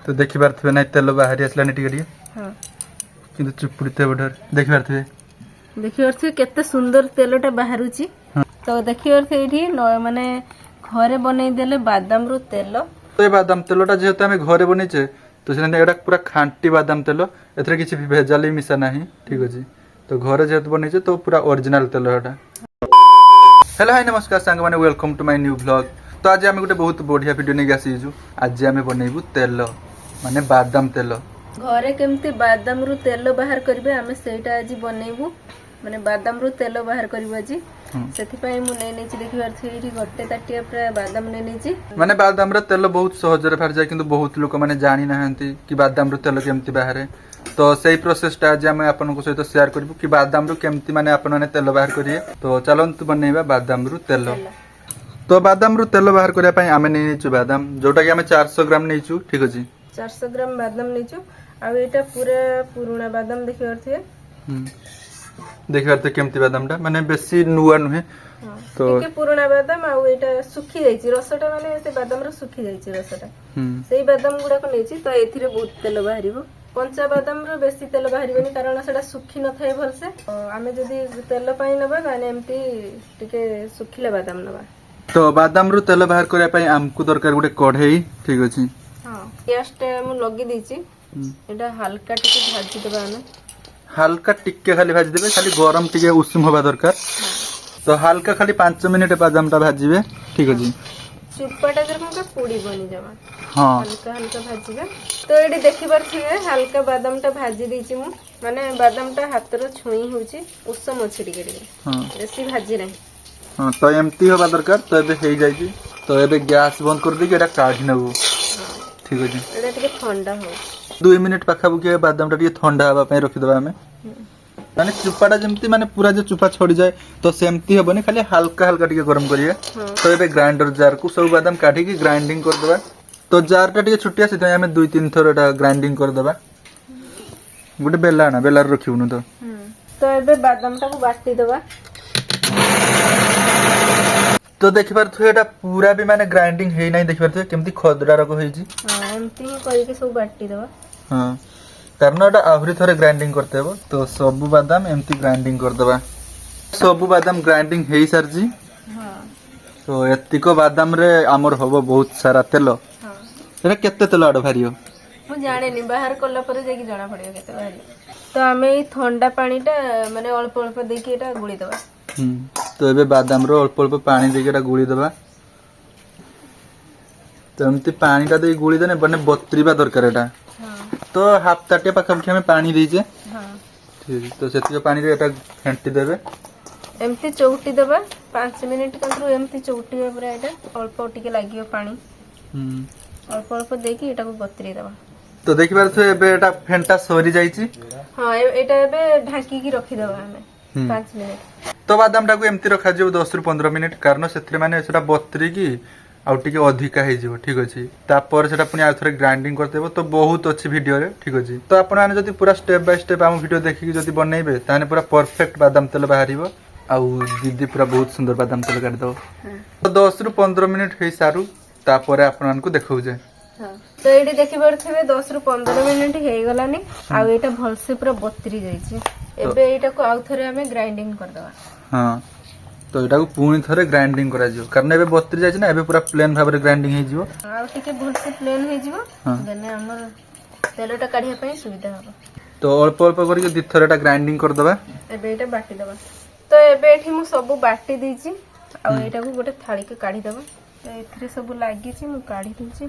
तो देखि पारथबे ना तेल बाहरी आसलानी टिके टिके हां किंतु चुपुड़ते बडर देखि पारथबे केते सुंदर तेलटा बाहरुची। तो देखि एठी माने घरे बनै देले बादाम रो तेल। तो ये बादाम तेलटा जेहेतु आम घरे बनीचे तो से पूरा खांटी बादाम तेल एथरे किसी भेजाल मिसा ना ठीक अच्छे। तो घरे जेहेतु बनीचे तो पूरा ओरिजिनल तेल एटा। हेलो हाय नमस्कार सांग मैंने welcome to my new blog. तो आज आम गोटे बहुत बढ़िया वीडियो नहीं आसीजु। आज आम बनइबू तेल माने बादाम तेल। घरे केमती बादाम रू तेल बाहर करबे आमे सेटा आज बनइबू माने बादाम रू तेल बाहर करबो आज। सेति पई मु नै नै देखि पारथि एठी गट्टे ताटिया प्राय बादाम नै नै माने बादाम रो तेल बहुत सहज रे बाहर जाय किंतु बहुत लोक माने जानि नाहंती कि बादाम रो तेल केमती बाहरे। तो सही प्रोसेस टा आज आम आपन को सहित शेयर करबू कि बादाम रो केमती माने आपन माने तेल बाहर करिए। तो चलंतु बनइबा बादाम रो तेल। तो बादाम रू तेल बाहर करिया पई आमे नै नैचु बादाम जोटा कि आमे 400 ग्राम नैचु ठीक अछि। 400 ग्राम बादाम नैचु आ एटा पूरा पुराना बादाम देखि पारथि। देखि पारथि केमती बादाम टा माने बेसी नुवा नुहे। तो के पुराना बादाम आ एटा सुखी जाईची रसटा माने से बादाम रो सुखी जाईची रसटा। सेही बादाम गुडा को नैची तो एथिरे बहुत तेल बाहरिबो। कंचा बादाम रो बेसी तेल बाहरिबनी कारण सेटा सुखी न थाए भलसे। आमे जदी तेल पाई नबा गाने एमती टिके सुखिले बादाम नबा। तो बादाम रू तेल बाहर करिया पई आमकु दरकार गुटे कढ़ेई ठीक अछि। हां गैस टे मु लगी देची एटा हल्का टिके भाजी देबा आमे। हल्का टिके खाली भाजी देबे खाली गरम टिके उष्म होबा दरकार। तो हल्का खाली 5 मिनिट बादाम टा भाजीबे ठीक अछि। चुप्पाटा जर का पूड़ी बनी जावा। हां हल्का हल्का भाजीबे। तो एडी देखि पारथिबे हल्का बादाम टा भाजी देची मु माने बादाम टा हाथ रो छुई होची उष्म अछि टिके टिके। हां बेसी भाजी नाही। हां तो एमती होबा दरकार। तो एबे हेई जाईची तो एबे गैस बंद कर दी के एटा काढी नबो ठीक अछि। एटा टिके ठंडा हो 2 मिनिट पाखा बुके बादाम टा टिके ठंडा हबा पई रखि देबा हमें। माने चुपाटा जेमती माने पूरा जे चुपा छोड़ी जाए तो सेमती हेबनी खाली हल्का हल्का टिके गरम करिए। तो एबे ग्राइंडर जार को सब बादाम काटी के ग्राइंडिंग कर देबा। तो जार टा टिके छुटिया से हमें 2-3 थोर एटा ग्राइंडिंग कर देबा। गुटे बेलार रखिउनु तो। तो एबे बादाम टा को बाटी देबा। तो देखि पारथु एटा पूरा भी माने ग्राइंडिंग हेई नै देखि पारथु केमती खदरा रको हेजी। हां एमती करि के सब बाटी देबा। हां कारण एटा आहुरी थोरे ग्राइंडिंग करते हेबो तो सब बादाम एमती ग्राइंडिंग कर देबा। सब बादाम ग्राइंडिंग हेई सरजी। हां तो एतिको बादाम रे हमर होबो बहुत सारा तेल। हां एटा केते तेल आडो भारियो मु जाने नि बाहर कोला पर जे कि जाना पड़ियो केते भारी। तो हमें ई ठंडा पानीटा माने अल्प अल्प देकी एटा गुळी देबा। तो एबे बादाम रो अल्प अल्प पानी देके एटा गुळी देबा। तो एमती पानीटा दे गुळी देने बने बत्रीबा दरकार एटा। हां तो हाफ ताटे पाखा हमें पानी देजे। हां ठीक तो सेतियो पानी रे एटा फेंटी देबे एमती चौटी देबा 5 मिनिट कंतरो एमती चौटी पर एटा अल्प टिके लागियो पानी। अल्प अल्प देकी एटा को बत्री देबा। तो देखि पारथु एबे एटा फेंटा सरी जाईची। हां एटा एबे ढाकी की रखि देबा हमें 5 मिनिट। तो बादाम टा को एमती रखा जो 10 रु 15 मिनिट कारण सेथरे माने सेटा बत्री की आउ टिके अधिका हे जिवो ठीक अछि। तापर सेटा पुनी आ थरे ग्राइंडिंग कर देबो तो बहुत अछि वीडियो रे ठीक अछि। तो आपण माने जदी पूरा स्टेप बाय स्टेप हम वीडियो देखि कि जदी बनैबे ताने पूरा परफेक्ट बादाम तेल बाहरिबो आउ दीदी पूरा बहुत सुंदर बादाम तेल काट दो। तो 10 रु 15 मिनिट हे सारू तापर आपण मान को देखौ जे। हां तो एडी देखि परथबे 10 रु 15 मिनिट हे गलानी आ एटा भलसे पूरा बत्री जाईची। एबे एटा को आउ थरे हमें ग्राइंडिंग कर देबा। हां तो एटा को पूनी थरे ग्राइंडिंग करा जिवो कारण एबे बत्री जाईची ना एबे पूरा प्लेन भाबरे ग्राइंडिंग हे जिवो। आ टिके भलसे प्लेन हे जिवो देने हमर तेलटा काढिया पई सुविधा हबो। तो अल्प अल्प करके दी थरेटा ग्राइंडिंग कर देबा। एबे एटा बाटी देबा। तो एबे एठी मु सब बाटी दीची आ एटा को गोटे थाली के काढी देबा। तो एथरे सब लागि छि मु काढी दीची।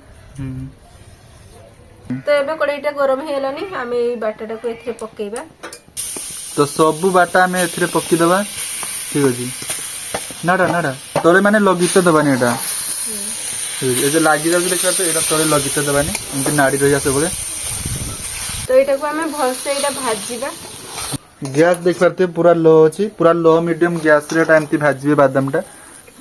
तो एबे कड़ाईटा गरम हेलानी हमें ई बाटाटा को एथरे पकेइबा। तो सब बाटा में एथरे पक्की देबा ठीक अछि। नाडा नाडा तोरे माने लगिते देबानी एटा। ए जे लागि जाउ देखा तो एटा तोरे लगिते देबानी एमति नाडी रहिया से बोले। तो एटा को हमें भलसे एटा भाजीबा। गैस देख पारते पूरा लो अछि पूरा लो मीडियम गैस रे एटा एमति भाजीबे बादामटा।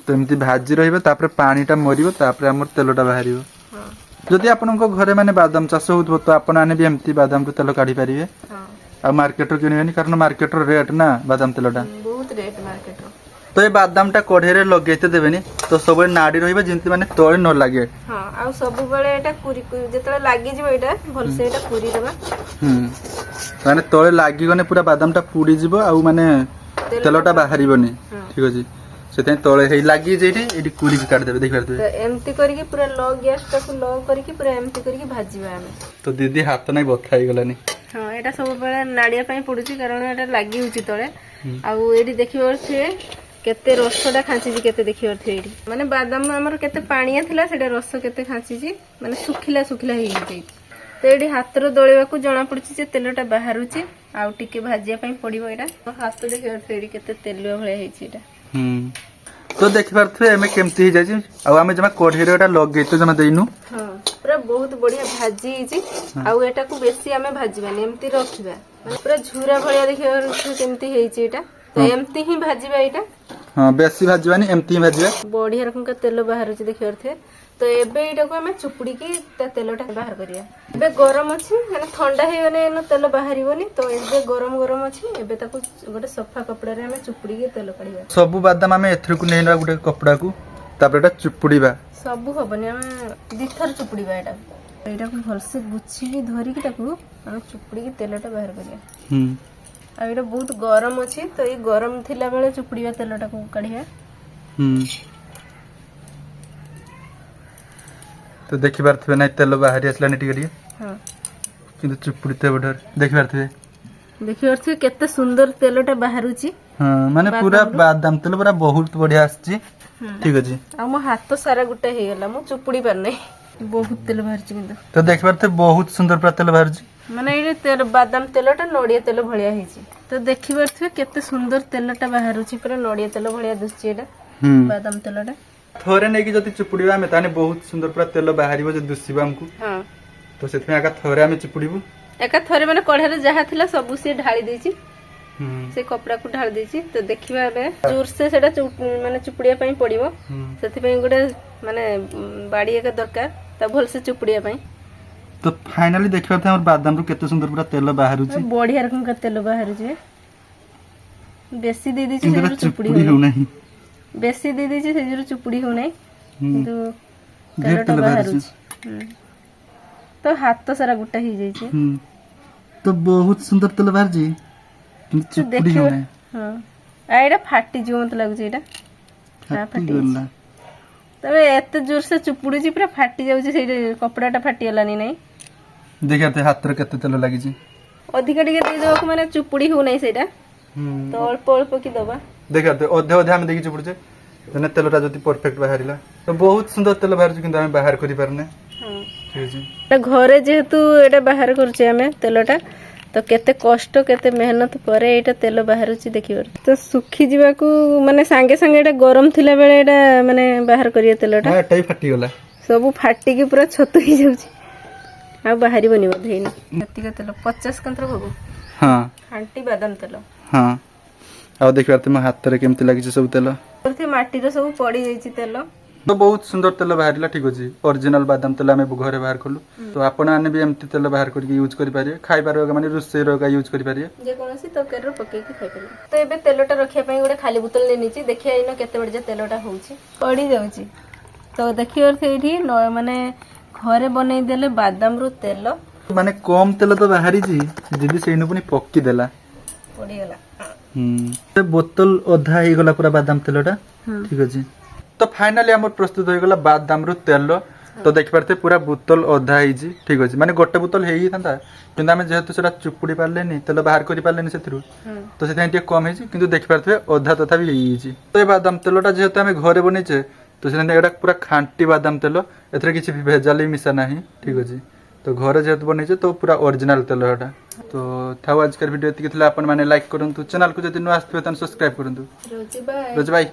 तो एमति भाजी रहिबे तापर पानीटा मरिबो तापर हमर तेलटा बाहरिबो। हां जदि आपनको घरे माने बादाम चाष होतबो तो आपण आने भी एमति बादाम रो तेल काढी परिबे। हां आ मार्केट रो किनिबेनी कारण मार्केट रो रेट ना बादाम तेलटा बहुत रेट मार्केट रो। तो ये बादामटा कढ़े लगे देवेनि तो सब नाड़ी रही जमी मैंने तले न लगे हाँ आ सब बेले एटा कुरी जेतले लागि जिवो एटा भलसे एटा कुरी देबा माने तले लागि गने पूरा बादामटा पुड़ी जीवो आ माने तेलटा बाहरिबनी ठीक अछि सेते तले हे लागि जेठी एडी कुरी के काट देबे देख पारतु तो एमती करके पूरा लो गैस टाको लो करके पूरा एमती करके भाजीबा हमें तो दीदी हाथ नहीं बथा ही गलानी हाँ एटा सब बेले नाड़िया पई पडुची कारण एटा लागि होची तळे आ एडी देखियो छे केते रसटा खांची केते देखियो थे एडी माने बादाम हमर केते पानिया थिला सेटा रस केते खांची माने सुखिला सुखिला हे जाई तो एडी हाथ रो दळेबा को जणा पडुची जे तेलटा बाहरुची आ टिके भाजिया पई पडिबो एटा हाथ देखियो थे एडी केते तेल भळे हेची एटा तो देख पारथु एमे केमती जाई छी आ हमें जमा कोढ़ी रे एटा लगे तो जमा देइनु हां पूरा बहुत बढ़िया भाजी छी आ एटा को बेसी हमें भाजीबानी एमती रखिबा माने पूरा झुरा भଳିया देखियो केमती हेची एटा तो एमती ही भाजीबा एटा हां बेसी भाजीबानी एमती भाजीबा बढ़िया रकम का तेल बाहर छी देखियो थे तो एबे एटा को हमें चुपड़ी की तेलटा बाहर करिया एबे गरम अछि माने ठंडा हे गने न तेल बाहरिबोनी तो एबे गरम गरम अछि एबे ताको गोटे सफा कपड़ा रे हमें चुपड़ी के तेल काढिया सब बादाम हमें एथर को नेना गोटे कपड़ा को तापर एटा चुपड़ीबा सब हबनी हमें दिथर चुपड़ीबा एटा को भलसे गुच्छी की धरी की ताको हमें चुपड़ी की तेलटा बाहर करिया आ एटा बहुत गरम अछि तो ये गरम थिला बेले चुपड़ीबा तेलटा को काढिया तो देखि पारथबे नै तेल बाहरी आसला नै टिके हां किंतु चुपड़ी ते बडर देखि पारथबे देखियो केते सुंदर तेलटा बाहरुची हां माने पूरा बादाम तेल पूरा बहुत बढ़िया आछि ठीक अछि आ मो हाथ सारा गुटा हे गेला मो चुपड़ी पर नै बहुत तेल बाहरची किंतु तो देखि पारथे बहुत सुंदर पूरा तेल बाहरची माने ए तेल बादाम तेलटा नडिया तेल भलिया हेची तो देखि पारथे केते सुंदर तेलटा बाहरुची पूरा नडिया तेल भलिया दुसची एटा बादाम तेलटा थोरे नै कि जति चुपड़ीबा हमें ताने बहुत सुंदर पूरा तेल बाहरिबो जे दुसीबा हमकु हां तो सेथमे आका थोरे हमें चुपड़ीबो एका थोरे माने कढ़ारे जहा थिला सब से ढाली देची से कपड़ा को ढाल देची तो देखिबा बे जोर से सेटा माने चुपड़िया पई पड़िबो सेति पई गोटे माने बाड़ी एका दरकार त भल से चुपड़िया पई तो फाइनली देखिबा त हमर बादाम रो केते सुंदर पूरा तेल बाहरुची बढ़िया रकम का तेल बाहरुची बेसी दे देची से चुपड़ी हो नहीं बेसी दे देची से जरो चुपड़ी हो नहीं किंतु तेलटा बाहरुची तो हाथ तो सारा गुटा ही जाई छी तो बहुत सुंदर तेल बाहरजी चुपड़ी हो नहीं हां आइडा फाटी जो मत लागु छी एटा फाटी गला तबे एते जोर से चुपड़ी छी पूरा फाटी जाउ छी से कपड़ाटा फाटी गलानी नहीं देखते हाथ रे केते तेल लागि छी अधिक टिके दे देबो माने चुपड़ी हो नहीं सेटा तो अल्प अल्प की दबा देखते अधे अधे हम देखि चुपड़ी छे तने तेलटा जति परफेक्ट बाहरिला तो बहुत सुंदर तेल बाहर किंतु हम बाहर करि परने हां ठीक अछि घरे जेहेतु एटा बाहर करछे हमें तेलटा तो केते कष्ट केते मेहनत परे एटा तेल बाहर छी देखिवर तो सुखी जीवा को माने संगे संगे एटा गरम थिला बेले एटा माने बाहर करिया तेलटा हां एटाई फाटी गला सब फाटी के पूरा छत ही जाउ छी आ बाहरी बनी बधैनी कति का तेल 50 कंत्र होबो हां खांटी बादाम तेल हां आ देखिवर त म हाथ रे केमति लागि छ सब तेल परथे माटी रो सब पड़ी जाई छी तेल तो बहुत सुंदर तेल बाहरिला ठीक अछि ओरिजिनल बादाम तेल हमें घरे बाहर करलु तो आपण आने भी एमती तेल बाहर करके यूज करि पारिए खाइ पारो माने रुसे रोगा यूज करि पारिए जे कोनोसी तरकारी रो पके के खाइ पारिए तो एबे तेलटा रखिया पई गोटे खाली बोतल लेनी छी देखिया इनो केते बड जे तेलटा होउची पड़ी जाउ छी तो देखियो सेठी माने घरे बनै देले बादाम रो तेल माने कम तेल तो बाहरी जी दीदी सेइनु पनि पक्की देला पड़ी गेला तो बोतल अधा हे गला पूरा बादाम तेलटा ठीक अछि तो फाइनली हमर प्रस्तुत हो गला बादाम रो तेल तो देख पारते पूरा बोतल अधा ही जी ठीक अछि माने गोटे बोतल हेई थांता किंतु हमें जेहेतु सेटा चुपुड़ी पारलेनी तेल बाहर करि पारलेनी सेथिरु तो सेथाय टे कम हे जी किंतु देख पारते अधा तथा भी हेई जी तो ए बादाम तेलटा जेहेतु हमें घरे बनेचे तो सेने एटा पूरा खांटी बादाम तेल एथरे किछि भेजाली मिसा नाही ठीक अछि तो घरे जेहेतु बनेचे तो पूरा ओरिजिनल तेल एटा तो थाउ आज कर वीडियो एतिक थिला अपन माने लाइक करंतु चैनल को जति न आस्थबे तन सब्सक्राइब करंतु रोजी बाय